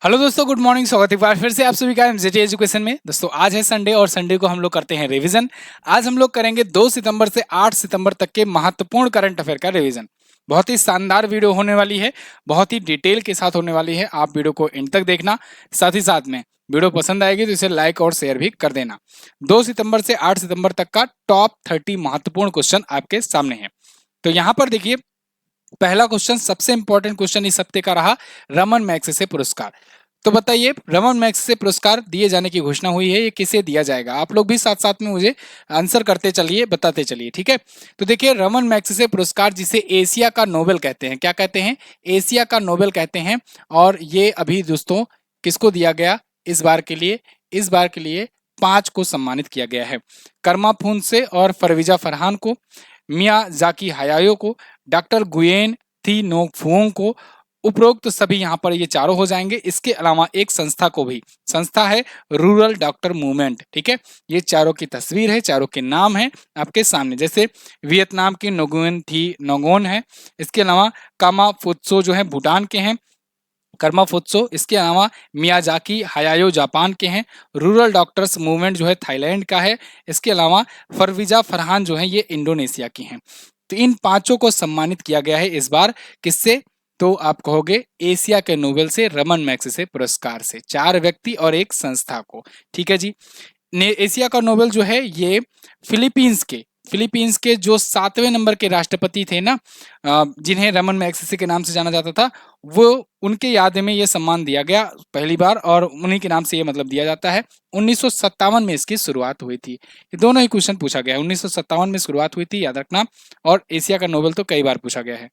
Hello दोस्तों, good morning. स्वागत है एक बार फिर से आप सभी का एमजेटी एजुकेशन में। दोस्तों आज है संडे और संडे को हम लोग करते हैं रिवीजन। आज हम लोग करेंगे 2 सितंबर से 8 सितंबर तक के महत्वपूर्ण करंट अफेयर का रिवीजन। बहुत ही शानदार वीडियो होने वाली है, बहुत ही डिटेल के साथ होने वाली है। आप वीडियो को एंड तक देखना। साथ ही साथ में वीडियो पसंद आएगी तो इसे लाइक और शेयर भी कर देना। 2 सितंबर से 8 सितंबर तक का टॉप 30 महत्वपूर्ण क्वेश्चन आपके सामने है। तो यहाँ पर देखिए, पहला क्वेश्चन, सबसे इंपॉर्टेंट क्वेश्चन इस हफ्ते का रहा, रमन मैग्सेसे पुरस्कार। तो बताइए, रमन मैग्सेसे पुरस्कार दिए जाने की घोषणा हुई है, ये किसे दिया जाएगा? आप लोग भी साथ साथ में मुझे आंसर करते चलिए, बताते चलिए, ठीक है। तो देखिए, रमन मैग्सेसे पुरस्कार जिसे एशिया का नोबेल कहते हैं, क्या कहते हैं? एशिया का नोबेल कहते हैं। और ये अभी दोस्तों किसको दिया गया इस बार के लिए? इस बार के लिए 5 को सम्मानित किया गया है। कर्मा फुनसे और फरवीजा फरहान को, मिया जाकी हयायो को, डॉक्टर गुयेन थी नोक फुओंग को। उपरोक्त सभी यहाँ पर ये चारों हो जाएंगे। इसके अलावा एक संस्था को भी, संस्था है रूरल डॉक्टर मूवमेंट, ठीक है। ये चारों की तस्वीर है, चारों के नाम है आपके सामने। जैसे वियतनाम की नोगुएन थी नोगोन है। इसके अलावा कामा फुत्सो जो है भूटान के हैं, कर्मा फुत्सो। इसके अलावा मियाजाकी हयायो जापान के हैं। रूरल डॉक्टर्स मूवमेंट जो है थाईलैंड का है। इसके अलावा फरवीजा फरहान जो है ये इंडोनेशिया की हैं। तो इन पांचों को सम्मानित किया गया है इस बार। किससे? तो आप कहोगे एशिया के नोबेल से, रमन मैग्सेसे पुरस्कार से। 4 व्यक्ति और एक संस्था को, ठीक है जी। एशिया का नोबेल जो है ये फिलीपींस के जो 7वें नंबर के राष्ट्रपति थे ना, जिन्हें रमन मैग्सेसे के नाम से जाना जाता था, वो उनके याद में ये सम्मान दिया गया पहली बार, और उन्हीं के नाम से ये मतलब दिया जाता है। 1957 में इसकी शुरुआत हुई थी। ये दोनों ही क्वेश्चन पूछा गया है। 1957 में शुरुआत हुई थी, याद रखना। और एशिया का नोबेल तो कई बार पूछा गया है।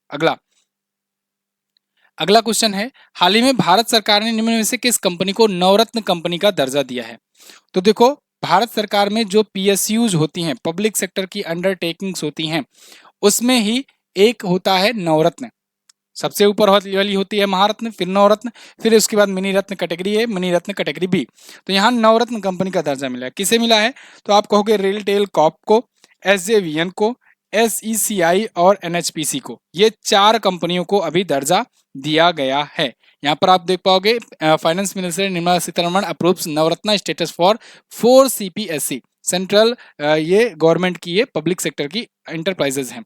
अगला क्वेश्चन है, हाल ही में भारत सरकार ने निम्न में से किस कंपनी को नवरत्न कंपनी का दर्जा दिया है? तो देखो, भारत सरकार में जो पीएसयूज होती हैं, पब्लिक सेक्टर की अंडरटेकिंग्स होती हैं, उसमें ही एक होता है नवरत्न। सबसे ऊपर वाली होती है महारत्न, फिर नवरत्न, फिर उसके बाद मिनी रत्न कैटेगरी है, मिनी रत्न कैटेगरी बी। तो यहाँ नवरत्न कंपनी का दर्जा मिला है। किसे मिला है? तो आप कहोगे रेलटेल कॉर्प को, एसजेवीएन को, एसईसीआई और एनएचपीसी को। ये 4 कंपनियों को अभी दर्जा दिया गया है। यहाँ पर आप देख पाओगे, finance minister Nirmala Sitharaman approves Navratna status for 4 CPSC central. ये गवर्नमेंट की, ये पब्लिक सेक्टर की इंटरप्राइजेज हैं।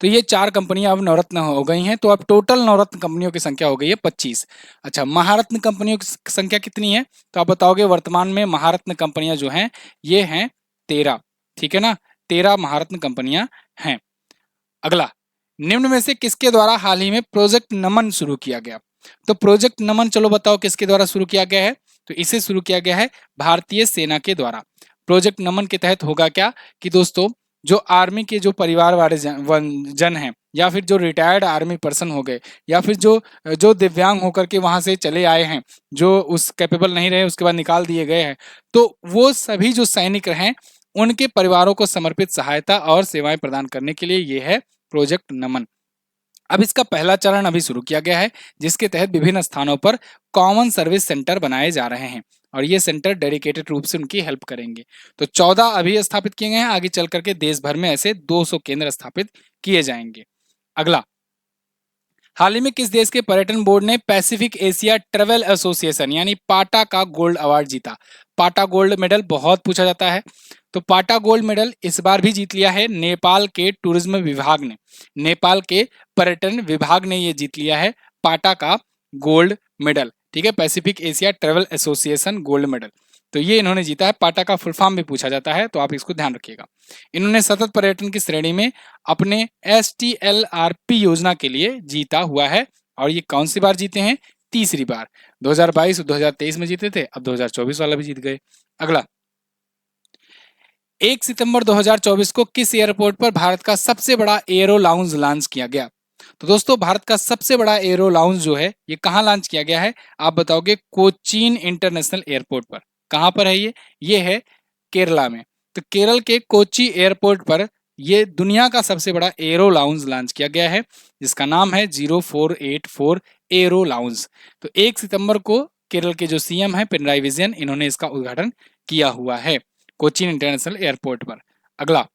तो ये 4 कंपनियां अब नवरत्न हो गई हैं। तो अब टोटल नवरत्न कंपनियों की संख्या हो गई है 25। अच्छा, महारत्न कंपनियों की संख्या कितनी है? तो आप बताओगे वर्तमान में महारत्न कंपनियां जो हैं ये हैं 13, ठीक है ना। 13 महारत्न कंपनियां हैं। अगला, निम्न में से किसके द्वारा हाल ही में प्रोजेक्ट नमन शुरू किया गया? तो प्रोजेक्ट नमन, चलो बताओ किसके द्वारा शुरू किया गया है? तो इसे शुरू किया गया है भारतीय सेना के द्वारा। प्रोजेक्ट नमन के तहत होगा क्या कि दोस्तों, जो आर्मी के जो परिवार वाले जन हैं, या फिर जो रिटायर्ड आर्मी पर्सन हो गए, या फिर जो जो दिव्यांग होकर के वहां से चले आए हैं, जो उस कैपेबल नहीं रहे, उसके बाद निकाल दिए गए हैं, तो वो सभी जो सैनिक हैं उनके परिवारों को समर्पित सहायता और सेवाएं प्रदान करने के लिए ये है प्रोजेक्ट नमन। अब इसका पहला चरण अभी शुरू किया गया है, जिसके तहत विभिन्न स्थानों पर कॉमन सर्विस सेंटर बनाए जा रहे हैं, और ये सेंटर डेडिकेटेड रूप से उनकी हेल्प करेंगे। तो 14 अभी स्थापित किए गए हैं, आगे चल करके देश भर में ऐसे 200 केंद्र स्थापित किए जाएंगे। अगला, हाल ही में किस देश के पर्यटन बोर्ड ने पैसिफिक एशिया ट्रेवल एसोसिएशन यानी पाटा का गोल्ड अवार्ड जीता? पाटा गोल्ड मेडल बहुत पूछा जाता है। तो पाटा गोल्ड मेडल इस बार भी जीत लिया है नेपाल के टूरिज्म विभाग ने। नेपाल के पर्यटन विभाग ने ये जीत लिया है पाटा का गोल्ड मेडल, ठीक है। Pacific Asia travel association gold medal, तो ये इन्होंने जीता है। पाटा का फुल फॉर्म भी पूछा जाता है, तो आप इसको ध्यान रखिएगा। इन्होंने सतत पर्यटन की श्रेणी में अपने STLRP योजना के लिए जीता हुआ है। और ये कौन सी बार जीते हैं? तीसरी बार। 2022 और 2023 में जीते थे, अब 2024 वाला भी जीत गए। अगला, 1 सितंबर 2024 को किस एयरपोर्ट पर भारत का सबसे बड़ा एरो लाउंज लॉन्च किया गया? तो दोस्तों, भारत का सबसे बड़ा एरो लाउंज जो है ये कहाँ लॉन्च किया गया है? आप बताओगे कोचीन इंटरनेशनल एयरपोर्ट पर। कहाँ पर है ये है केरला में। तो केरल के कोची एयरपोर्ट पर ये दुनिया का सबसे बड़ा एरो लाउंज लॉन्च किया गया है, जिसका नाम है 0484 एरो लाउंज। तो 1 सितंबर को केरल के जो सीएम है पिनराई विजयन, इन्होंने इसका उद्घाटन किया हुआ है कोचीन इंटरनेशनल एयरपोर्ट पर। अगला,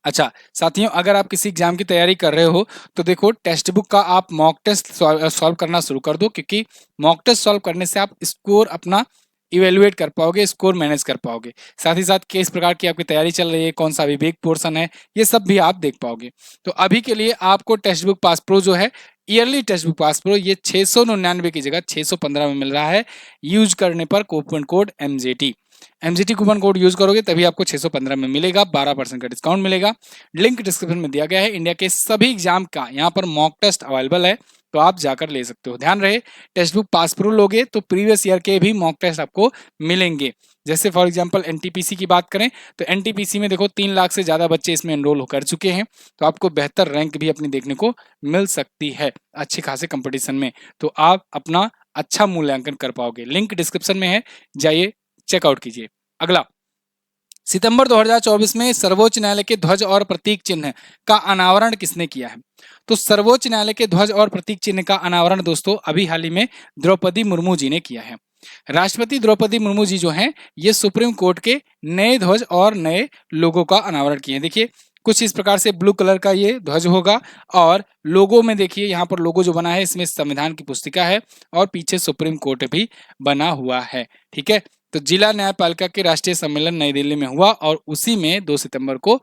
अच्छा साथियों, अगर आप किसी एग्जाम की तैयारी कर रहे हो तो देखो टेक्स्ट बुक का आप मॉक टेस्ट सॉल्व करना शुरू कर दो, क्योंकि मॉक टेस्ट सॉल्व करने से आप स्कोर अपना इवेलुएट कर पाओगे, स्कोर मैनेज कर पाओगे। साथ ही साथ किस प्रकार की आपकी तैयारी चल रही है, कौन सा अभी वीक पोर्शन है, ये सब भी आप देख पाओगे। तो अभी के लिए आपको टेक्स्ट बुक पास प्रो जो है, yearly text book pass pro, ये 699 की जगह 615 में मिल रहा है, यूज करने पर coupon code MGT coupon code use करोगे तभी आपको 615 में मिलेगा, 12% का डिस्काउंट मिलेगा। लिंक डिस्क्रिप्शन में दिया गया है। इंडिया के सभी एग्जाम का यहाँ पर मॉक टेस्ट अवेलेबल है, तो आप जाकर ले सकते हो। ध्यान रहे, टेक्स्ट बुक पास प्रो लोगे तो प्रीवियस ईयर के भी मॉक टेस्ट आपको मिलेंगे। जैसे फॉर एग्जांपल एनटीपीसी की बात करें तो एनटीपीसी में देखो 3 लाख से ज्यादा बच्चे इसमें एनरोल कर चुके हैं, तो आपको बेहतर रैंक भी अपनी देखने को मिल सकती है अच्छे खासे कंपटीशन में, तो आप अपना अच्छा मूल्यांकन कर पाओगे। लिंक डिस्क्रिप्शन में है, जाइए चेकआउट कीजिए। अगला, सितंबर 2024 में सर्वोच्च न्यायालय के ध्वज और प्रतीक चिन्ह का अनावरण किसने किया है? तो सर्वोच्च न्यायालय के ध्वज और प्रतीक चिन्ह का अनावरण दोस्तों अभी हाल ही में द्रौपदी मुर्मू जी ने किया है। राष्ट्रपति द्रौपदी मुर्मू जी जो हैं, ये सुप्रीम कोर्ट के नए ध्वज और नए लोगो का अनावरण किए हैं। देखिए कुछ इस प्रकार से ब्लू कलर का ये ध्वज होगा, और लोगो में देखिए यहाँ पर लोगो जो बना है इसमें संविधान की पुस्तिका है, और पीछे सुप्रीम कोर्ट भी बना हुआ है। ठीक है, तो जिला न्यायपालिका के राष्ट्रीय सम्मेलन नई दिल्ली में हुआ, और उसी में 2 सितंबर को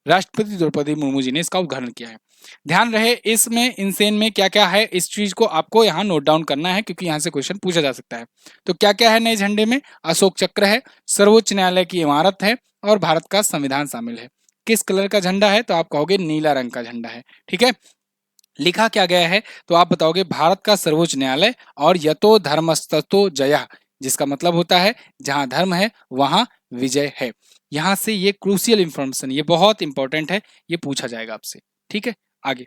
राष्ट्रपति द्रौपदी मुर्मू जी ने इसका उद्घाटन किया है। ध्यान रहे, इसमें इनसेन में क्या क्या है, इस चीज को आपको यहाँ नोट डाउन करना है, क्योंकि यहाँ से क्वेश्चन पूछा जा सकता है। तो क्या क्या है नए झंडे में? अशोक चक्र है, सर्वोच्च न्यायालय की इमारत है, और भारत का संविधान शामिल है। किस कलर का झंडा है? तो आप कहोगे नीला रंग का झंडा है। ठीक है, लिखा क्या गया है? तो आप बताओगे भारत का सर्वोच्च न्यायालय और यतो धर्मस्ततो जयः, जिसका मतलब होता है जहां धर्म है वहां विजय है। यहां से ये क्रूशियल इंफॉर्मेशन, ये बहुत इंपॉर्टेंट है, ये पूछा जाएगा आपसे। ठीक है, आगे,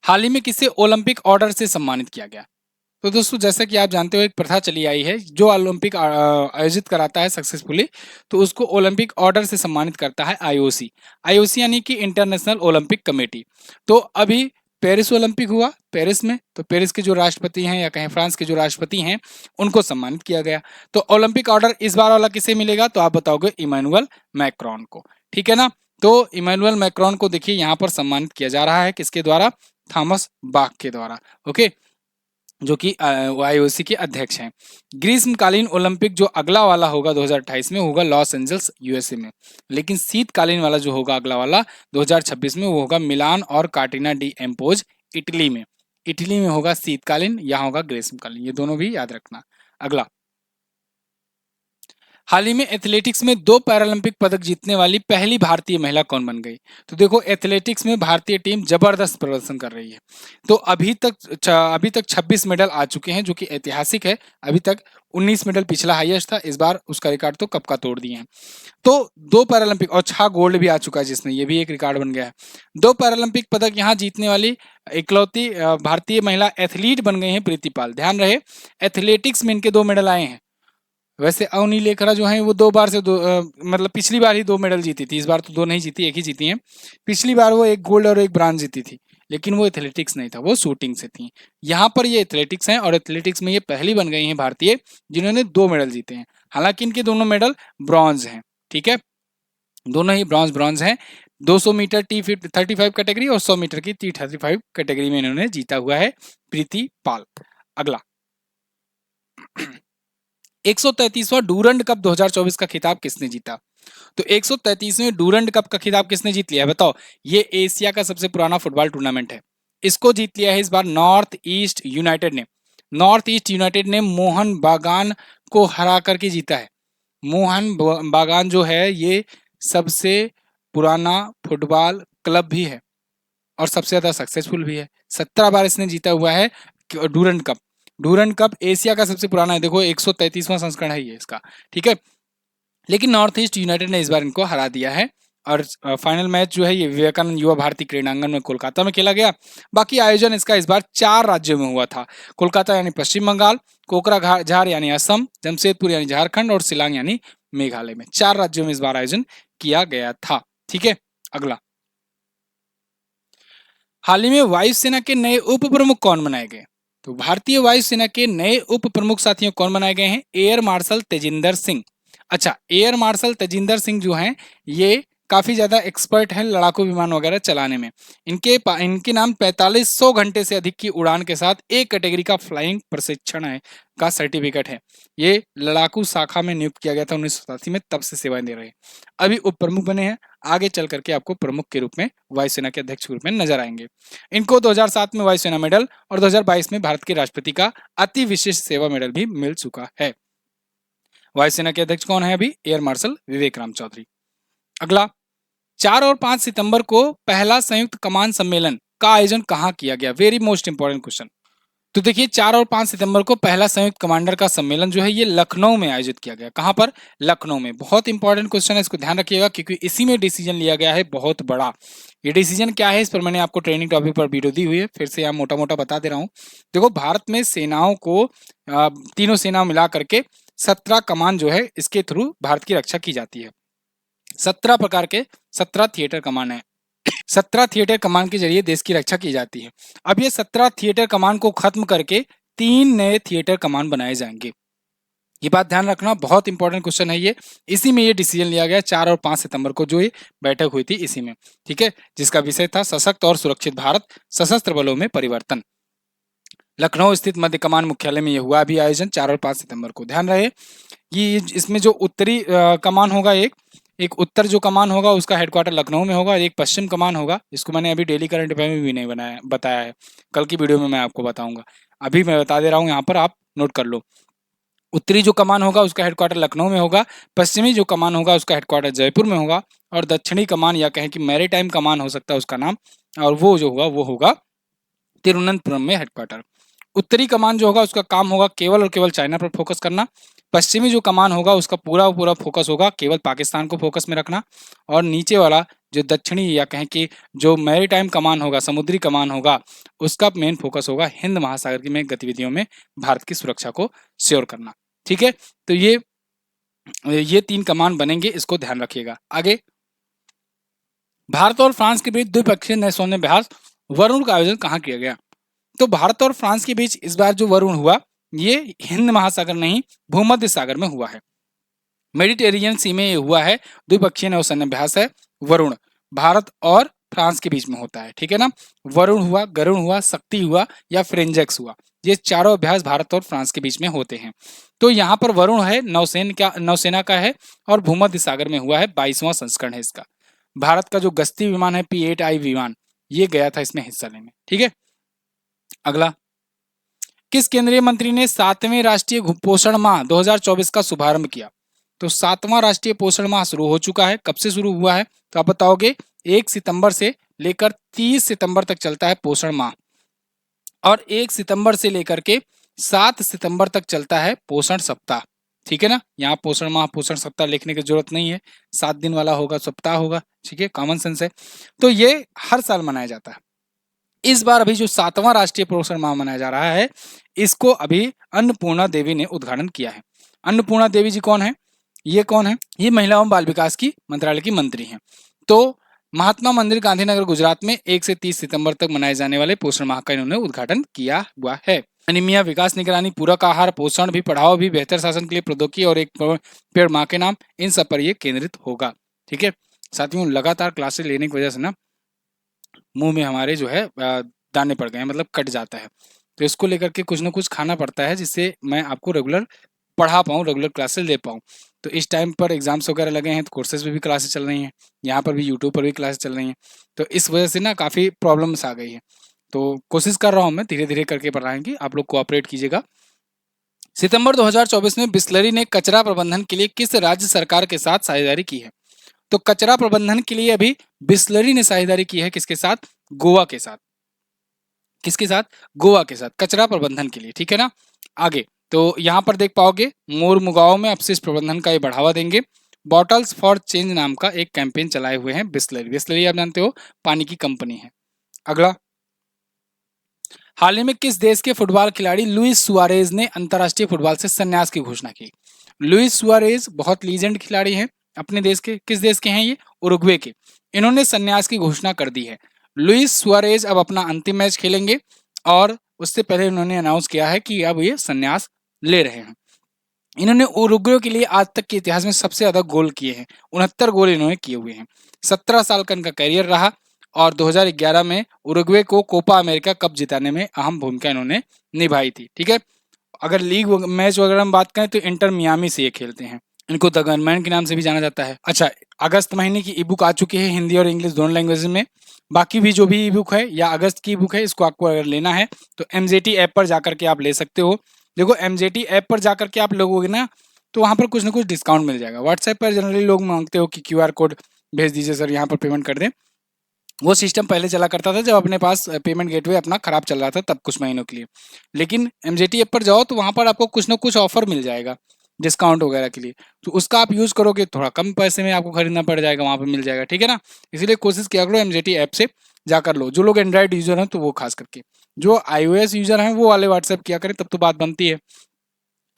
हाल ही में किसे ओलंपिक ऑर्डर से सम्मानित किया गया? तो दोस्तों जैसा कि आप जानते हो एक प्रथा चली आई है, जो ओलंपिक आयोजित कराता है सक्सेसफुली, तो उसको ओलंपिक ऑर्डर से सम्मानित करता है आईओसी। आईओसी यानी कि इंटरनेशनल ओलंपिक कमेटी। तो अभी पेरिस ओलंपिक हुआ पेरिस में, तो पेरिस के जो राष्ट्रपति हैं या कहें फ्रांस के जो राष्ट्रपति हैं उनको सम्मानित किया गया। तो ओलंपिक ऑर्डर इस बार वाला किसे मिलेगा? तो आप बताओगे इमैनुअल मैक्रॉन को। ठीक है ना, तो इमैनुअल मैक्रॉन को देखिए यहाँ पर सम्मानित किया जा रहा है, किसके द्वारा? थॉमस बाक के द्वारा। ओके, जो कि आईओसी के अध्यक्ष हैं। ग्रीष्मकालीन ओलंपिक जो अगला वाला होगा 2028 में, होगा लॉस एंजल्स यूएसए में। लेकिन शीतकालीन वाला जो होगा अगला वाला 2026 में, वो होगा मिलान और कार्टिना डी एम्पोज इटली में। इटली में होगा शीतकालीन, यहाँ होगा ग्रीष्मकालीन, ये दोनों भी याद रखना। अगला, हाल ही में एथलेटिक्स में 2 पैरालंपिक पदक जीतने वाली पहली भारतीय महिला कौन बन गई? तो देखो एथलेटिक्स में भारतीय टीम जबरदस्त प्रदर्शन कर रही है। तो अभी तक 26 मेडल आ चुके हैं, जो कि ऐतिहासिक है। अभी तक 19 मेडल पिछला हाईएस्ट था, इस बार उसका रिकॉर्ड तो कब का तोड़ दिए हैं। तो 2 पैरालंपिक और 6 गोल्ड भी आ चुका है जिसमें, ये भी एक रिकॉर्ड बन गया है। 2 पैरालंपिक पदक यहाँ जीतने वाली इकलौती भारतीय महिला एथलीट बन गई हैं प्रीति पाल। ध्यान रहे, एथलेटिक्स में इनके 2 मेडल आए हैं। वैसे अवनी लेखरा जो है वो 2 बार से मतलब पिछली बार ही 2 मेडल जीती थी, इस बार तो 2 नहीं जीती, एक ही जीती हैं। पिछली बार वो 1 गोल्ड और 1 ब्रांज जीती थी, लेकिन वो एथलेटिक्स नहीं था, वो शूटिंग से थी। यहाँ पर ये एथलेटिक्स हैं, और एथलेटिक्स में ये पहली बन गई हैं भारतीय जिन्होंने 2 मेडल जीते हैं। हालांकि इनके दोनों मेडल ब्रॉन्ज हैं। ठीक है, दोनों ही ब्रॉन्ज हैं। 200 मीटर T35 कैटेगरी और 100 मीटर की T35 कैटेगरी में इन्होंने जीता हुआ है प्रीति पाल। अगला, 133वां डूरंड कप 2024 का खिताब किसने जीता? तो 133वें डूरंड कप का खिताब किसने जीत लिया है बताओ? ये एशिया का सबसे पुराना फुटबॉल टूर्नामेंट है। इसको जीत लिया है इस बार नॉर्थ ईस्ट यूनाइटेड ने। नॉर्थ ईस्ट यूनाइटेड ने मोहन बागान को हरा करके जीता है। मोहन बागान जो है ये सबसे पुराना फुटबॉल क्लब भी है, और सबसे ज्यादा सक्सेसफुल भी है। 17 बार इसने जीता हुआ है Durand cup. Durand cup Asia का सबसे पुराना है, देखो 133वां संस्करण है ये इसका। ठीक है, लेकिन नॉर्थ ईस्ट यूनाइटेड ने इस बार इनको हरा दिया है, और फाइनल मैच जो है ये विवेकानंद युवा भारती क्रीड़ांगन में कोलकाता में खेला गया। बाकी आयोजन इसका इस बार 4 राज्यों में हुआ था। कोलकाता यानी पश्चिम बंगाल, कोकराझार यानी असम, जमशेदपुर यानी झारखंड, और शिलांग यानी मेघालय में। 4 राज्यों में इस बार आयोजन किया गया था। ठीक है, अगला, हाल ही में वायुसेना के नए उप प्रमुख कौन बनाए गए? तो भारतीय वायुसेना के नए उप प्रमुख साथियों कौन बनाए गए हैं? Air marshal Tejinder Singh. अच्छा, एयर मार्शल तेजिंदर सिंह जो हैं ये काफी ज्यादा एक्सपर्ट हैं लड़ाकू विमान वगैरह चलाने में। इनके नाम 4500 घंटे से अधिक की उड़ान के साथ एक कैटेगरी का फ्लाइंग प्रशिक्षण है का सर्टिफिकेट है। ये लड़ाकू शाखा में नियुक्त किया गया था 1987 में, तब से सेवाएं दे रहे हैं। अभी उप प्रमुख बने हैं, आगे चल करके आपको प्रमुख के रूप में वायुसेना के अध्यक्ष के रूप में नजर आएंगे। इनको 2007 में वायुसेना मेडल और 2022 में भारत के राष्ट्रपति का अति विशिष्ट सेवा मेडल भी मिल चुका है। वायुसेना के अध्यक्ष कौन है अभी? एयर मार्शल विवेक राम चौधरी। अगला, 4 और 5 सितंबर को पहला संयुक्त कमान सम्मेलन का आयोजन कहां किया गया? Very most important question. तो देखिए 4 और 5 सितंबर को पहला संयुक्त कमांडर का सम्मेलन जो है ये लखनऊ में आयोजित किया गया। कहां पर? लखनऊ में। बहुत इंपॉर्टेंट क्वेश्चन है, इसको ध्यान रखिएगा क्योंकि इसी में डिसीजन लिया गया है बहुत बड़ा। ये डिसीजन क्या है इस पर मैंने आपको ट्रेनिंग टॉपिक पर वीडियो दी हुई है, फिर से यहाँ मोटा मोटा बता दे रहा हूँ। देखो भारत में सेनाओं को तीनों सेनाओं मिला करके 17 कमान जो है इसके थ्रू भारत की रक्षा की जाती है। 17 प्रकार के 17 थिएटर कमान है। 17 थिएटर कमान के जरिए देश की रक्षा की जाती है। अब ये 17 थिएटर कमान को खत्म करके 3 नए थिएटर कमान बनाए जाएंगे। ये बात ध्यान रखना, बहुत इंपॉर्टेंट क्वेश्चन है ये। इसी में ये डिसीजन लिया गया 4 और 5 सितंबर को जो ये बैठक हुई थी इसी में, ठीक है, जिसका विषय था सशक्त और सुरक्षित भारत, सशस्त्र बलों में परिवर्तन। लखनऊ स्थित मध्य कमान मुख्यालय में ये हुआ अभी आयोजन 4 और 5 सितंबर को। ध्यान रहे ये इसमें जो उत्तरी कमान होगा, एक उत्तर जो कमान होगा उसका हेडक्वार्टर लखनऊ में होगा, एक पश्चिम कमान होगा। इसको मैंने अभी डेली करंट अफेयर में भी नहीं बताया है, कल की वीडियो में मैं आपको बताऊंगा। अभी मैं बता दे रहा हूँ, यहाँ पर आप नोट कर लो। उत्तरी जो कमान होगा उसका हेडक्वार्टर लखनऊ में होगा, पश्चिमी जो कमान होगा उसका हेडक्वार्टर जयपुर में होगा, और दक्षिणी कमान या कहें कि मैरीटाइम कमान हो सकता है उसका नाम, और वो जो होगा वो होगा तिरुवनंतपुरम में हेडक्वार्टर। उत्तरी कमान जो होगा उसका काम होगा केवल और केवल चाइना पर फोकस करना। पश्चिमी जो कमान होगा उसका पूरा पूरा फोकस होगा केवल पाकिस्तान को फोकस में रखना। और नीचे वाला जो दक्षिणी या कहें कि जो मैरीटाइम कमान होगा, समुद्री कमान होगा, उसका मेन फोकस होगा हिंद महासागर की में गतिविधियों में भारत की सुरक्षा को श्योर करना। ठीक है, तो ये 3 कमान बनेंगे, इसको ध्यान रखिएगा। आगे, भारत और फ्रांस के बीच द्विपक्षीय नौसैन्य अभ्यास वरुण का आयोजन कहाँ किया गया? तो भारत और फ्रांस के बीच इस बार जो वरुण हुआ ये हिंद महासागर नहीं, भूमध्य सागर में हुआ है, मेडिटेरियन सी में ये हुआ है। द्विपक्षीय नौसैन्य अभ्यास है वरुण, भारत और फ्रांस के बीच में होता है। ठीक है ना, वरुण हुआ, गरुण हुआ, शक्ति हुआ या फ्रेंजेक्स हुआ, ये चारों अभ्यास भारत और फ्रांस के बीच में होते हैं। तो यहाँ पर वरुण है नौसेना का है और भूमध्य सागर में हुआ है, 22वां संस्करण है इसका। भारत का जो गश्ती विमान है P-8I विमान, ये गया था इसमें हिस्सा लेने। ठीक है, अगला, किस केंद्रीय मंत्री ने 7वें राष्ट्रीय पोषण माह 2024 का शुभारंभ किया? तो 7वां राष्ट्रीय पोषण माह शुरू हो चुका है। कब से शुरू हुआ है तो आप बताओगे? 1 सितंबर से लेकर 30 सितंबर तक चलता है पोषण माह, और 1 सितंबर से लेकर के 7 सितंबर तक चलता है पोषण सप्ताह। ठीक है ना, यहाँ पोषण माह पोषण सप्ताह लिखने की जरूरत नहीं है, 7 दिन वाला होगा, सप्ताह होगा। ठीक है, कॉमन सेंस है। तो ये हर साल मनाया जाता है। इस बार अभी जो 7वां राष्ट्रीय पोषण माह मनाया जा रहा है, इसको अभी अन्नपूर्णा देवी ने उद्घाटन किया है। अन्नपूर्णा देवी जी कौन है? ये कौन है? ये महिला एवं बाल विकास की मंत्रालय की मंत्री हैं। तो महात्मा मंदिर गांधीनगर गुजरात में 1 से 30 सितंबर तक मनाए जाने वाले पोषण माह का इन्होंने उद्घाटन किया हुआ है। अनीमिया, विकास निगरानी, पूरक आहार, पोषण भी, पढ़ाओ भी, बेहतर शासन के लिए प्रौद्योगिकी और एक पेड़ माँ के नाम, इन सब पर यह केंद्रित होगा। ठीक है साथियों, लगातार क्लासेस लेने की वजह से ना मुंह में हमारे जो है दाने पड़ गए हैं, मतलब कट जाता है, तो इसको लेकर के कुछ ना कुछ खाना पड़ता है जिससे मैं आपको रेगुलर पढ़ा पाऊँ, रेगुलर क्लासेस ले पाऊँ। तो इस टाइम पर एग्जाम्स वगैरह लगे हैं तो कोर्सेज में भी क्लासेस चल रही हैं, यहाँ पर भी यूट्यूब पर भी क्लासेस चल रही हैं, तो इस वजह से ना काफ़ी प्रॉब्लम्स आ गई है। तो कोशिश कर रहा हूँ मैं धीरे धीरे करके पढ़ाने की, आप लोग कोऑपरेट कीजिएगा। सितंबर 2024 में बिस्लरी ने कचरा प्रबंधन के लिए किस राज्य सरकार के साथ साझेदारी की है? तो कचरा प्रबंधन के लिए अभी बिस्लरी ने साझेदारी की है किसके साथ? गोवा के साथ। किसके साथ? गोवा के साथ, कचरा प्रबंधन के लिए। ठीक है ना, आगे तो यहाँ पर देख पाओगे मोरमुगांव में अपशिष्ट प्रबंधन का ये बढ़ावा देंगे। बॉटल्स फॉर चेंज नाम का एक कैंपेन चलाए हुए हैं बिस्लरी। बिस्लरी आप जानते हो पानी की कंपनी है। अगला, हाल ही में किस देश के फुटबॉल खिलाड़ी लुइस सुआरेज ने अंतर्राष्ट्रीय फुटबॉल से संन्यास की घोषणा की? लुइस सुआरेज बहुत लीजेंड खिलाड़ी हैं अपने देश के। किस देश के हैं ये? उरुग्वे के। इन्होंने संन्यास की घोषणा कर दी है। लुइस सुआरेज अब अपना अंतिम मैच खेलेंगे और उससे पहले उन्होंने अनाउंस किया है कि अब ये संन्यास ले रहे हैं। इन्होंने उरुग्वे के लिए आज तक के इतिहास में सबसे ज्यादा गोल किए हैं, 69 गोल इन्होंने किए हुए हैं। 17 साल का इनका करियर रहा और 2011 में उरुग्वे को कोपा अमेरिका कप जिताने में अहम भूमिका इन्होंने निभाई थी। ठीक है, अगर लीग मैच वगैरह में बात करें तो इंटर मियामी से ये खेलते हैं। इनको द गनमैन के नाम से भी जाना जाता है। अच्छा, अगस्त महीने की ई बुक आ चुकी है हिंदी और इंग्लिश दोनों लैंग्वेज में। बाकी भी जो भी ई बुक है या अगस्त की बुक है, इसको आपको अगर लेना है तो एमजेटी ऐप पर जाकर के आप ले सकते हो। देखो, एमजेटी ऐप पर जाकर के आप लोगोगे ना, तो वहाँ पर कुछ ना कुछ डिस्काउंट मिल जाएगा। व्हाट्सएप पर जनरली लोग मांगते हो कि क्यूआर कोड भेज दीजिए सर, यहाँ पर पेमेंट कर दें। वो सिस्टम पहले चला करता था जब अपने पास पेमेंट गेटवे अपना खराब चल रहा था, तब कुछ महीनों के लिए। लेकिन एमजेटी ऐप पर जाओ तो वहाँ पर आपको कुछ ना कुछ ऑफर मिल जाएगा डिस्काउंट वगैरह के लिए, तो उसका आप यूज़ करोगे, थोड़ा कम पैसे में आपको खरीदना पड़ जाएगा, वहाँ पर मिल जाएगा। ठीक है ना, इसलिए कोशिश किया करो एमजेटी ऐप से जाकर लो। जो लोग एंड्रॉइड यूजर हैं तो वो खास करके, जो iOS यूजर हैं वो वाले व्हाट्सएप किया करें, तब तो बात बनती है।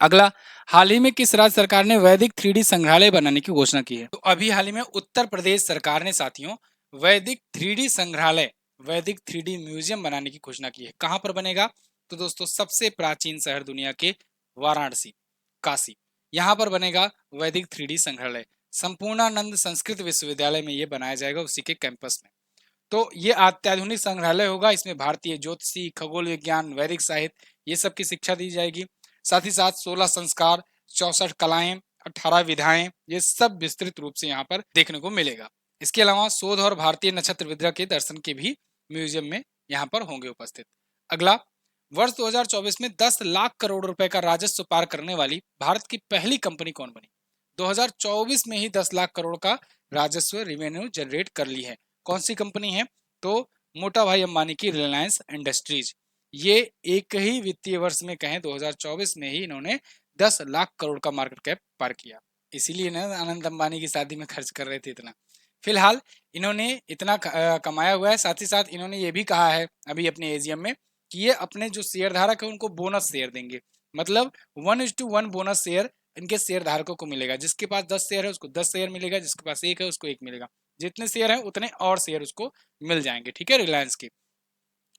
अगला, हाल ही में किस राज्य सरकार ने वैदिक 3D संग्रहालय बनाने की घोषणा की है? तो अभी हाल ही में उत्तर प्रदेश सरकार ने साथियों वैदिक 3D संग्रहालय, वैदिक 3D म्यूजियम बनाने की घोषणा की है। कहां पर बनेगा? तो दोस्तों, सबसे प्राचीन शहर दुनिया के वाराणसी, काशी, यहां पर बनेगा वैदिक 3D संग्रहालय। संपूर्णानंद संस्कृत विश्वविद्यालय में यह बनाया जाएगा, उसी के कैंपस में। तो ये अत्याधुनिक संग्रहालय होगा। इसमें भारतीय ज्योतिषी, खगोल विज्ञान, वैदिक साहित्य, ये सब की शिक्षा दी जाएगी। साथ ही साथ 16 संस्कार, 64 कलाएं, 18 विधाएं, ये सब विस्तृत रूप से यहाँ पर देखने को मिलेगा। इसके अलावा शोध और भारतीय नक्षत्र विद्या के दर्शन के भी म्यूजियम में यहाँ पर होंगे उपस्थित। अगला, वर्ष 2024 में 10 लाख करोड़ रुपए का राजस्व पार करने वाली भारत की पहली कंपनी कौन बनी? 2024 में ही 10 लाख करोड़ का राजस्व रेवेन्यू जनरेट कर ली है। कौन सी कंपनी है? तो मोटा भाई अंबानी की रिलायंस इंडस्ट्रीज। ये एक ही वित्तीय वर्ष में कहें 2024 में ही इन्होंने 10 लाख करोड़ का मार्केट कैप पार किया। इसीलिए ना अनंत अंबानी की शादी में खर्च कर रहे थे इतना। फिलहाल इन्होंने इतना कमाया हुआ है। साथ ही साथ इन्होंने ये भी कहा है अभी अपने एजीएम में कि ये अपने जो शेयर धारक है उनको बोनस शेयर देंगे। मतलब 1:1 बोनस शेयर इनके शेयर धारकों को मिलेगा। जिसके पास 10 शेयर है उसको 10 शेयर मिलेगा, जिसके पास 1 है उसको 1 मिलेगा। जितने शेयर हैं उतने और शेयर उसको मिल जाएंगे। ठीक है, रिलायंस के।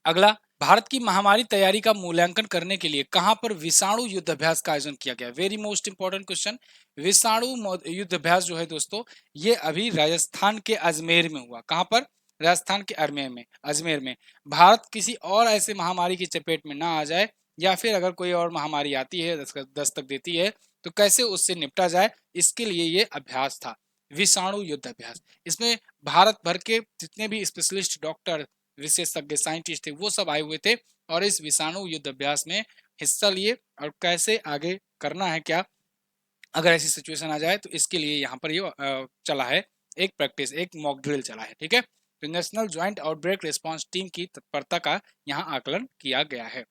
अगला, भारत की महामारी तैयारी का मूल्यांकन करने के लिए कहां पर विषाणु युद्धाभ्यास का आयोजन किया गया? Very most important question. विषाणु युद्धाभ्यास जो है दोस्तों, ये अभी राजस्थान के अजमेर में हुआ। कहां पर? राजस्थान के अजमेर में। भारत किसी और ऐसे महामारी की चपेट में ना आ जाए, या फिर अगर कोई और महामारी आती है, दस्तक देती है, तो कैसे उससे निपटा जाए, इसके लिए ये अभ्यास था, विषाणु युद्ध अभ्यास। इसमें भारत भर के जितने भी स्पेशलिस्ट डॉक्टर, विशेषज्ञ, साइंटिस्ट थे, वो सब आए हुए थे और इस विषाणु युद्ध अभ्यास में हिस्सा लिए और कैसे आगे करना है, क्या अगर ऐसी सिचुएशन आ जाए, तो इसके लिए यहाँ पर ये चला है एक प्रैक्टिस, एक मॉक ड्रिल चला है। ठीक है, तो national joint outbreak response team की तत्परता का यहाँ आकलन किया गया है।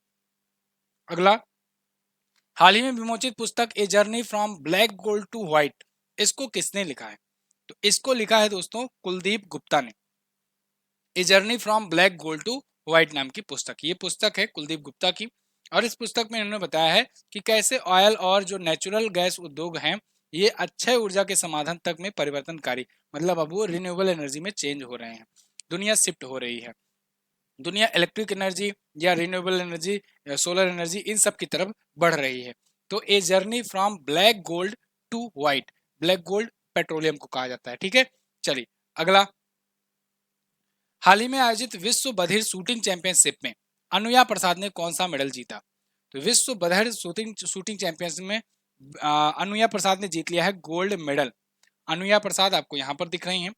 अगला, हाल ही में विमोचित पुस्तक a journey from black gold to white, इसको किसने लिखा है? तो इसको लिखा है दोस्तों कुलदीप गुप्ता ने। A journey from black gold to white नाम की पुस्तक, ये पुस्तक है कुलदीप गुप्ता की। और इस पुस्तक में इन्होंने बताया है कि कैसे ऑयल और जो नेचुरल गैस उद्योग हैं, ये अक्षय ऊर्जा के समाधान तक में परिवर्तनकारी, मतलब अब वो रिन्यूएबल एनर्जी में चेंज हो रहे हैं, दुनिया शिफ्ट हो रही है। दुनिया इलेक्ट्रिक एनर्जी या रिन्यूएबल एनर्जी, सोलर एनर्जी, इन सब की तरफ बढ़ रही है। तो a journey from black gold to white, black gold petroleum को कहा जाता है। ठीक है, चलिए अगला, हाल ही में आयोजित विश्व बधिर शूटिंग चैंपियनशिप में अनुया प्रसाद ने कौन सा मेडल जीता? तो विश्व बधिर शूटिंग चैंपियनशिप में अनुया प्रसाद ने जीत लिया है गोल्ड मेडल। अनुया प्रसाद आपको यहाँ पर दिख रही हैं।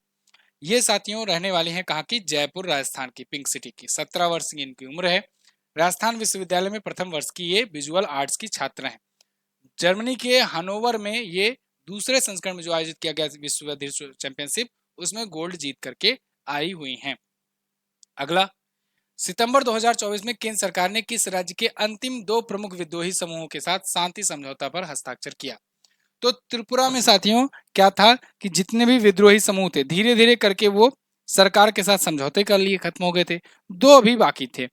ये साथियों रहने वाली हैं कहाँ की? जयपुर राजस्थान की, पिंक सिटी की। 17 वर्ष की इनकी उम्र है। राजस्थान विश्वविद्यालय में प्रथम वर्ष की ये विजुअल आर्ट्स की छात्रा हैं। जर्मनी के हनोवर में ये दूसरे संस्करण में जो आयोजित किया गया विश्व बधिर चैंपियनशिप, उसमें गोल्ड जीत करके आई हुई हैं। अगला, सितंबर 2024 में केंद्र सरकार ने किस राज्य के अंतिम 2 प्रमुख विद्रोही समूहों के साथ शांति समझौता पर हस्ताक्षर किया? तो त्रिपुरा में साथियों क्या था कि जितने भी विद्रोही समूह थे, धीरे धीरे करके वो सरकार के साथ समझौते कर लिए, खत्म हो गए थे। 2 अभी बाकी थे,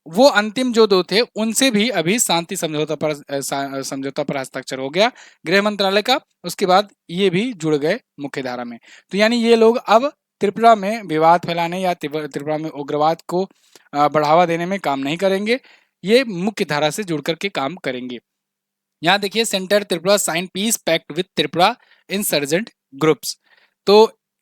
वो अंतिम जो 2 थे उनसे भी अभी शांति समझौता पर हस्ताक्षर हो गया गृह मंत्रालय का। उसके बाद ये भी जुड़ गए मुख्य धारा में। तो यानी ये लोग अब त्रिपुरा में विवाद फैलाने या त्रिपुरा में उग्रवाद को बढ़ावा देने में काम नहीं करेंगे, ये मुख्य धारा से जुड़ करके काम करेंगे। यहाँ देखिए centre Tripura sign peace pact with Tripura insurgent groups. तो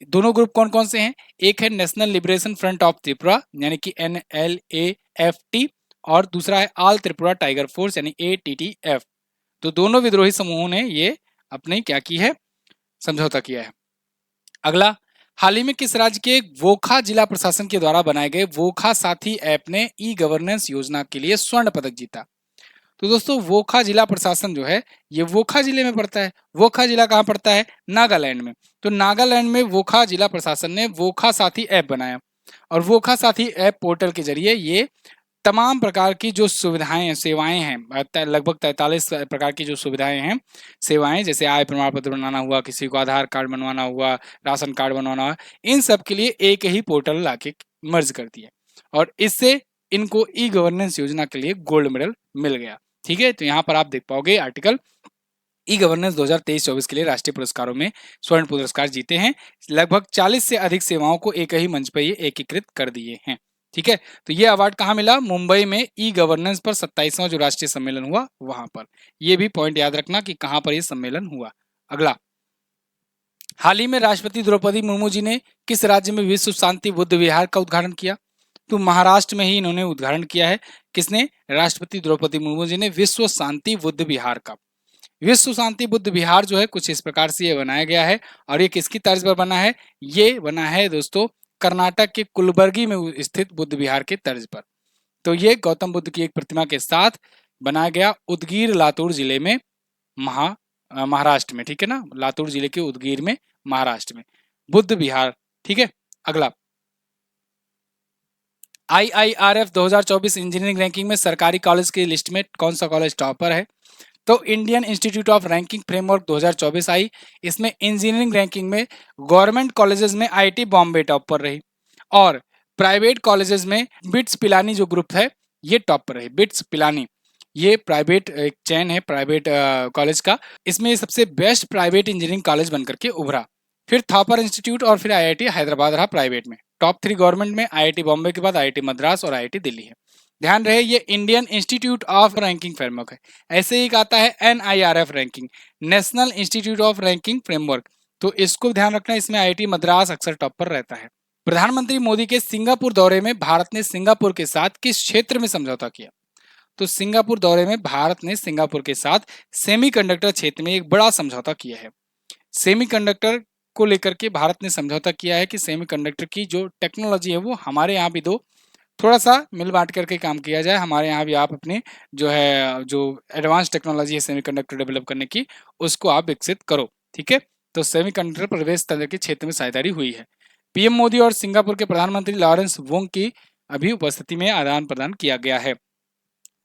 दोनों ग्रुप कौन कौन से हैं? एक है national liberation front of Tripura यानी कि NLAFT, और दूसरा है ऑल त्रिपुरा टाइगर फोर्स यानी ATTF। तो दोनों विद्रोही समूहों ने ये अपने क्या की है, समझौता किया है। अगला, हाल ही में किस राज्य के वोखा जिला प्रशासन के द्वारा बनाए गए वोखा साथी ऐप ने ई गवर्नेंस योजना के लिए स्वर्ण पदक जीता? तो दोस्तों वोखा जिला प्रशासन जो है ये वोखा जिले में पड़ता है। वोखा जिला कहाँ पड़ता है? नागालैंड में। तो नागालैंड में वोखा जिला प्रशासन ने वोखा साथी ऐप बनाया, और वोखा साथी ऐप पोर्टल के जरिए ये तमाम प्रकार की जो सुविधाएं सेवाएं हैं, लगभग 43 प्रकार की जो सुविधाएं हैं सेवाएं, जैसे आय प्रमाण पत्र बनाना हुआ, किसी को आधार कार्ड बनवाना हुआ, राशन कार्ड बनवाना हुआ, इन सब के लिए एक ही पोर्टल लाके मर्ज कर दिया, और इससे इनको ई गवर्नेंस योजना के लिए गोल्ड मेडल मिल गया। ठीक है, तो यहाँ पर आप देख पाओगे आर्टिकल ई गवर्नेंस 2023-24 के लिए राष्ट्रीय पुरस्कारों में स्वर्ण पुरस्कार जीते हैं। लगभग 40 से अधिक सेवाओं को एक ही मंच पर ये एकीकृत कर दिए हैं। ठीक है, तो ये अवार्ड कहाँ मिला? मुंबई में ई गवर्नेंस पर 27वां जो राष्ट्रीय सम्मेलन हुआ वहां पर। ये भी पॉइंट याद रखना कि कहां पर ये सम्मेलन हुआ। अगला, हाल ही में राष्ट्रपति द्रौपदी मुर्मू जी ने किस राज्य में विश्व शांति बुद्ध विहार का उद्घाटन किया? तो महाराष्ट्र में ही इन्होंने उद्घाटन किया है। किसने? राष्ट्रपति द्रौपदी मुर्मू जी ने विश्व शांति बुद्ध विहार का। विश्व शांति बुद्ध विहार जो है कुछ इस प्रकार से ये बनाया गया है, और ये किसकी तर्ज पर बना है? ये बना है दोस्तों कर्नाटक के कुलबर्गी में स्थित बुद्ध विहार के तर्ज पर। तो ये गौतम बुद्ध की एक प्रतिमा के साथ बनाया गया उदगीर लातूर जिले में, महाराष्ट्र में। ठीक है ना, लातूर जिले के उदगीर में, महाराष्ट्र में बुद्ध विहार। ठीक है, अगला, IIRF 2024 इंजीनियरिंग रैंकिंग में सरकारी कॉलेज की लिस्ट में कौन सा कॉलेज टॉपर है? तो Indian institute of ranking framework 2024 आई। इसमें इंजीनियरिंग रैंकिंग में गवर्नमेंट कॉलेजेस में IIT बॉम्बे टॉप पर रही, और प्राइवेट कॉलेजेस में बिट्स पिलानी जो ग्रुप है ये टॉप पर रही। बिट्स पिलानी ये प्राइवेट एक चैन है प्राइवेट कॉलेज का, इसमें ये सबसे बेस्ट प्राइवेट इंजीनियरिंग कॉलेज बनकर के उभरा। फिर थॉपर इंस्टीट्यूट और फिर IIT हैदराबाद रहा प्राइवेट में। टॉप 3 गवर्नमेंट में IIT बॉम्बे के बाद IIT मद्रास और IIT दिल्ली है। ध्यान रहे ये Indian institute of ranking framework है। ऐसे ही आता है NIRF ranking, national institute of ranking framework. तो इसको ध्यान रखना, इसमें IIT मद्रास अक्सर टॉप पर रहता है। प्रधानमंत्री मोदी के सिंगापुर दौरे में भारत ने सिंगापुर के साथ किस क्षेत्र में समझौता किया? तो सिंगापुर दौरे में भारत ने सिंगापुर के साथ सेमीकंडक्टर क्षेत्र में एक बड़ा समझौता किया है। सेमीकंडक्टर को लेकर के भारत ने समझौता किया है कि सेमीकंडक्टर की जो टेक्नोलॉजी है वो हमारे यहाँ भी दो, थोड़ा सा मिल बांट करके काम किया जाए, हमारे यहाँ भी आप अपने जो एडवांस टेक्नोलॉजी है सेमीकंडक्टर डेवलप करने की उसको आप विकसित करो। ठीक है, तो सेमीकंडक्टर प्रवेश तंत्र के क्षेत्र में साझेदारी हुई है। PM मोदी और सिंगापुर के प्रधानमंत्री लॉरेंस वोंग की अभी उपस्थिति में आदान प्रदान किया गया है।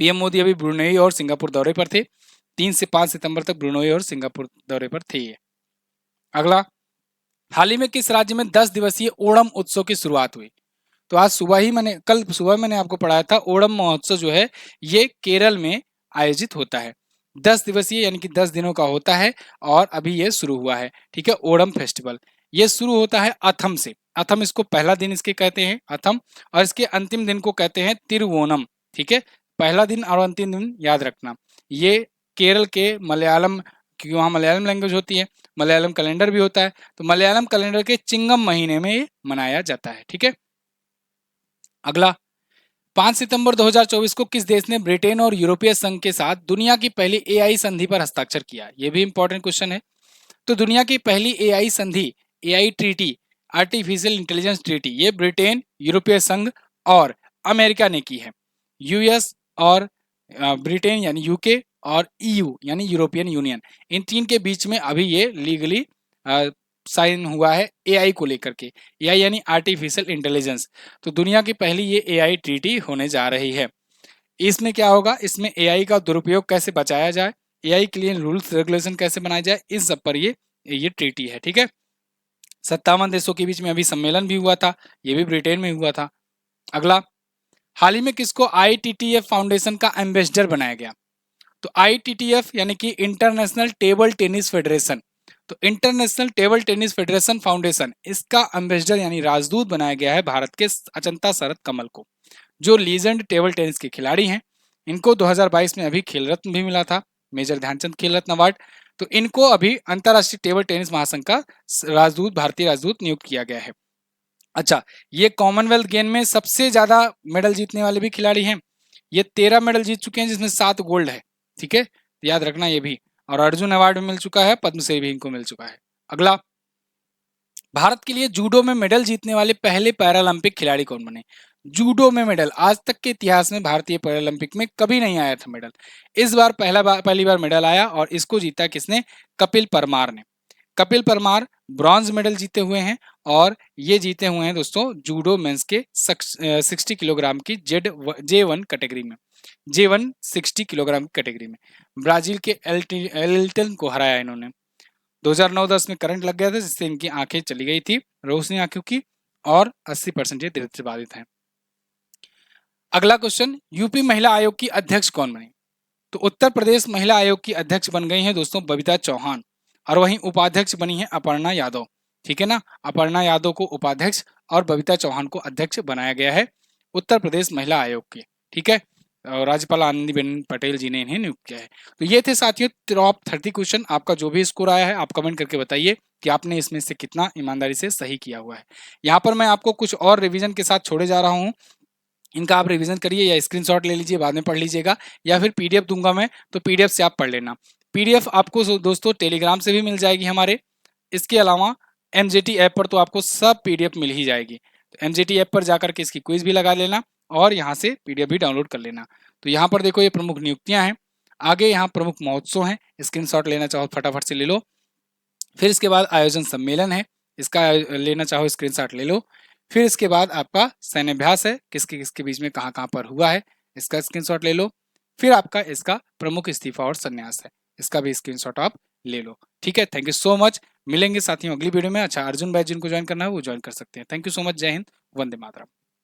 PM मोदी अभी ब्रुनेई और सिंगापुर दौरे पर थे। 3 से 5 सितंबर तक ब्रुनेई और सिंगापुर दौरे पर थे। अगला, हाल ही में किस राज्य में 10 दिवसीय ओणम उत्सव की शुरुआत हुई? तो कल सुबह मैंने आपको पढ़ाया था ओणम महोत्सव जो है ये केरल में आयोजित होता है। 10 दिवसीय यानी कि 10 दिनों का होता है, और अभी ये शुरू हुआ है। ठीक है, ओणम फेस्टिवल ये शुरू होता है अथम से। अथम इसको पहला दिन इसके कहते हैं अथम, और इसके अंतिम दिन को कहते हैं तिरुवोनम। ठीक है, पहला दिन और अंतिम दिन याद रखना। ये केरल के मलयालम, क्योंकि वहाँ मलयालम लैंग्वेज होती है, मलयालम कैलेंडर भी होता है, तो मलयालम कैलेंडर के चिंगम महीने में ये मनाया जाता है। ठीक है, अगला, 5 सितंबर 2024 को किस देश ने ब्रिटेन और यूरोपीय संघ के साथ दुनिया की पहली AI संधि पर हस्ताक्षर किया? यह भी इंपॉर्टेंट क्वेश्चन है। तो दुनिया की पहली AI संधि, AI treaty, artificial intelligence treaty, ये ब्रिटेन, यूरोपीय संघ और अमेरिका ने की है। US और ब्रिटेन यानी UK और EU यानी यूरोपियन यूनियन, इन 3 के बीच में अभी ये लीगली साइन हुआ है AI को लेकर के। AI यानी आर्टिफिशियल इंटेलिजेंस। तो दुनिया की पहली ये AI ट्रीटी होने जा रही है। इसमें क्या होगा? इसमें AI का दुरुपयोग कैसे बचाया जाए, AI के लिए रूल्स रेगुलेशन कैसे बनाए जाए, इस सब पर ये ट्रीटी है। ठीक है, 57 देशों के बीच में अभी सम्मेलन भी हुआ था, ये भी ब्रिटेन में हुआ था। अगला, हाल ही में किसको ITTF फाउंडेशन का एम्बेसडर बनाया गया? तो ITTF यानी कि इंटरनेशनल टेबल टेनिस फेडरेशन, तो international table tennis federation foundation, इसका एम्बेसडर यानी राजदूत बनाया गया है भारत के अचंता शरद कमल को, जो लीजेंड टेबल टेनिस के खिलाड़ी हैं। इनको 2022 में अभी खेल रत्न भी मिला था, मेजर ध्यानचंद खेल रत्न अवार्ड। तो इनको अभी अंतरराष्ट्रीय टेबल टेनिस महासंघ का राजदूत, भारतीय राजदूत नियुक्त किया गया है। अच्छा, ये कॉमनवेल्थ गेम में सबसे ज्यादा मेडल जीतने वाले भी खिलाड़ी हैं। ये 13 मेडल जीत चुके हैं, जिसमें 7 गोल्ड है। ठीक है, याद रखना ये भी। और अर्जुन अवार्ड भी मिल चुका है, पद्मश्री भी इनको मिल चुका है। अगला, भारत के लिए जूडो में मेडल जीतने वाले पहले पैरालंपिक खिलाड़ी कौन बने? जूडो में मेडल आज तक के इतिहास में भारतीय पैरालंपिक में कभी नहीं आया था मेडल। इस बार पहली बार मेडल आया, और इसको जीता किसने? कपिल परमार ने। कपिल परमार ब्रॉन्ज मेडल जीते हुए हैं, और ये जीते हुए हैं दोस्तों जूडो मेंस के 60 किलोग्राम की J1 कैटेगरी में, J1 60 किलोग्राम की कैटेगरी में। ब्राजील के एल्टन को हराया इन्होंने। 2009-10 में करंट लग गया था, जिससे इनकी आंखें चली गई थी, रोशनी आंखों की, और 80% ये दृष्टि बाधित हैं। अगला क्वेश्चन, यूपी महिला आयोग की अध्यक्ष कौन बनी? तो उत्तर प्रदेश महिला आयोग की अध्यक्ष बन गई हैं दोस्तों बबीता चौहान, और वहीं उपाध्यक्ष बनी है अपर्णा यादव। ठीक है ना, अपर्णा यादव को उपाध्यक्ष और बबीता चौहान को अध्यक्ष बनाया गया है उत्तर प्रदेश महिला आयोग के। ठीक है, और राज्यपाल आनंदीबेन पटेल जी ने इन्हें नियुक्त किया है। तो ये थे साथियों टॉप 30 क्वेश्चन। आपका जो भी स्कोर आया है आप कमेंट करके बताइए कि आपने इसमें से कितना ईमानदारी से सही किया हुआ है। यहाँ पर मैं आपको कुछ और रिवीजन के साथ छोड़े जा रहा हूँ, इनका आप रिवीजन करिए या स्क्रीनशॉट ले लीजिए, बाद में पढ़ लीजिएगा, या फिर पीडीएफ दूंगा मैं, तो पीडीएफ से आप पढ़ लेना। पीडीएफ आपको दोस्तों टेलीग्राम से भी मिल जाएगी हमारे। इसके अलावा एमजेटी ऐप पर तो आपको सब पीडीएफ मिल ही जाएगी। तो एमजेटी ऐप पर जाकर के इसकी क्विज भी लगा लेना, और यहाँ से पीडीएफ भी डाउनलोड कर लेना। तो यहाँ पर देखो ये प्रमुख नियुक्तियां हैं, आगे यहाँ प्रमुख महोत्सव हैं, स्क्रीनशॉट लेना चाहो फटाफट से ले लो। फिर इसके बाद आयोजन सम्मेलन है, इसका लेना चाहो स्क्रीनशॉट ले लो। फिर इसके बाद आपका सैन्याभ्यास है, किसके किसके बीच में कहाँ कहाँ पर हुआ है, इसका स्क्रीनशॉट ले लो। फिर आपका इसका प्रमुख इस्तीफा और संन्यास है, इसका भी स्क्रीनशॉट आप ले लो। ठीक है, थैंक यू सो मच। मिलेंगे साथियों अगली वीडियो में। अच्छा, अर्जुन बैच जिनको ज्वाइन करना है वो ज्वाइन कर सकते हैं। Thank you so much. जय हिंद, वंदे मातरम।